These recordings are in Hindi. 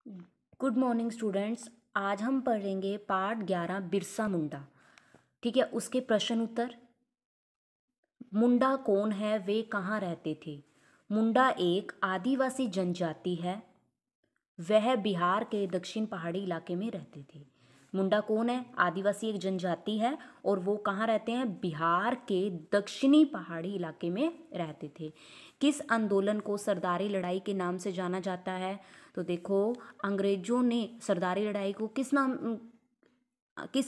Good morning students. आज हम पढ़ेंगे पाठ 11 बिरसा मुंडा। ठीक है, उसके प्रश्न उत्तर। मुंडा कौन है, वे कहाँ रहते थे। मुंडा एक आदिवासी जनजाति है। वह बिहार के दक्षिण पहाड़ी इलाके में रहते थे। मुंडा कौन है, आदिवासी एक जनजाति है और वो कहाँ रहते हैं, बिहार के दक्षिणी पहाड़ी इलाके में रहते थे। किस आंदोलन को सरदारी लड़ाई के नाम से जाना जाता है, तो देखो अंग्रेजों ने सरदारी लड़ाई को किस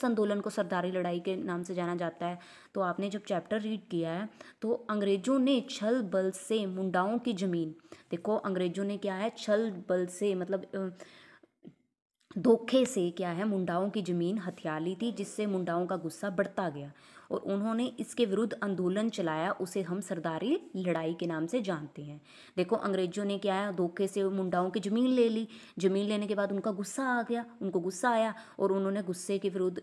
आंदोलन को सरदारी लड़ाई के नाम से जाना जाता है, तो आपने जब चैप्टर रीड किया है तो अंग्रेजों ने छल बल से मुंडाओं की जमीन, देखो अंग्रेजों ने क्या है, छल बल से मतलब धोखे से क्या है, मुंडाओं की जमीन हथिया ली थी, जिससे मुंडाओं का गुस्सा बढ़ता गया और उन्होंने इसके विरुद्ध आंदोलन चलाया। उसे हम सरदारी लड़ाई के नाम से जानते हैं। देखो अंग्रेजों ने क्या है, धोखे से मुंडाओं की ज़मीन ले ली। ज़मीन लेने के बाद उनका गुस्सा आ गया, उनको गुस्सा आया और उन्होंने गुस्से के विरुद्ध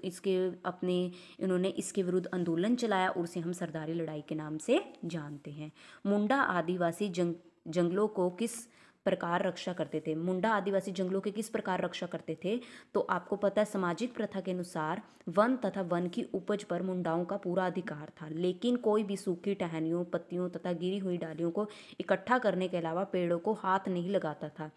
इन्होंने इसके विरुद्ध आंदोलन चलाया और उसे हम सरदारी लड़ाई के नाम से जानते हैं। मुंडा आदिवासी जंगलों को किस प्रकार रक्षा करते थे। मुंडा आदिवासी जंगलों के किस प्रकार रक्षा करते थे, तो आपको पता है सामाजिक प्रथा के अनुसार वन तथा वन की उपज पर मुंडाओं का पूरा अधिकार था, लेकिन कोई भी सूखी टहनियों, पत्तियों तथा गिरी हुई डालियों को इकट्ठा करने के अलावा पेड़ों को हाथ नहीं लगाता था।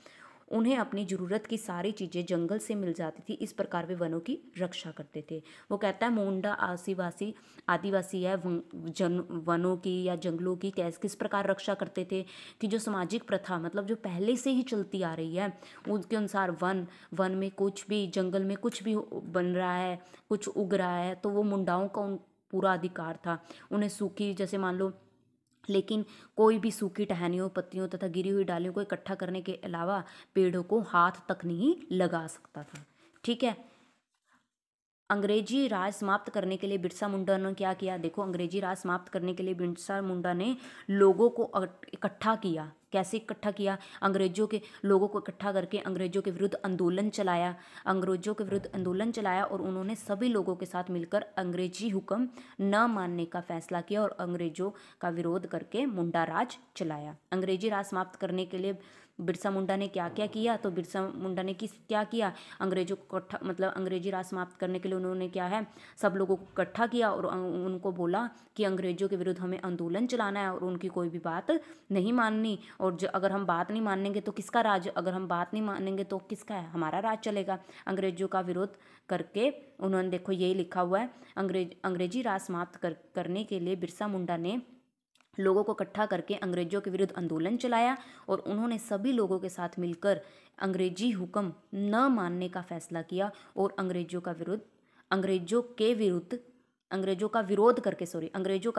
उन्हें अपनी ज़रूरत की सारी चीज़ें जंगल से मिल जाती थी, इस प्रकार वे वनों की रक्षा करते थे। वो कहता है मुंडा आदिवासी है वनों की या जंगलों की किस प्रकार रक्षा करते थे, कि जो सामाजिक प्रथा मतलब जो पहले से ही चलती आ रही है उसके अनुसार वन में कुछ भी, जंगल में कुछ भी बन रहा है, कुछ उग रहा है, तो वो मुंडाओं का पूरा अधिकार था। उन्हें सूखी, जैसे मान लो, लेकिन कोई भी सूखी टहनियों, पत्तियों तथा गिरी हुई डालियों को इकट्ठा करने के अलावा पेड़ों को हाथ तक नहीं लगा सकता था। ठीक है, अंग्रेजी राज समाप्त करने के लिए बिरसा मुंडा ने क्या किया, देखो अंग्रेजी राज समाप्त करने के लिए बिरसा मुंडा ने लोगों को इकट्ठा किया। कैसे इकट्ठा किया, अंग्रेजों के लोगों को इकट्ठा करके अंग्रेजों के विरुद्ध आंदोलन चलाया। अंग्रेजों के विरुद्ध आंदोलन चलाया और उन्होंने सभी लोगों के साथ मिलकर अंग्रेजी हुक्म न मानने का फैसला किया और अंग्रेजों का विरोध करके मुंडा राज चलाया। अंग्रेजी राज समाप्त करने के लिए बिरसा मुंडा ने क्या क्या किया, तो बिरसा मुंडा ने क्या किया, अंग्रेजों को इकट्ठा मतलब अंग्रेजी राज समाप्त करने के लिए उन्होंने क्या है, सब लोगों को इकट्ठा किया और उनको बोला कि अंग्रेजों के विरुद्ध हमें आंदोलन चलाना है और उनकी कोई भी बात नहीं माननी, और अगर हम बात नहीं मानेंगे तो किसका राज, अगर हम बात नहीं मानेंगे तो किसका है, हमारा राज चलेगा। अंग्रेजों का विरोध करके उन्होंने, देखो यही लिखा हुआ है, अंग्रेजी राज समाप्त करने के लिए बिरसा मुंडा ने लोगों को इकट्ठा करके अंग्रेजों के विरुद्ध आंदोलन चलाया और उन्होंने सभी लोगों के साथ मिलकर अंग्रेजी हुक्म न मानने का फैसला किया और अंग्रेजों का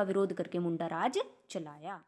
विरोध करके मुंडा राज चलाया।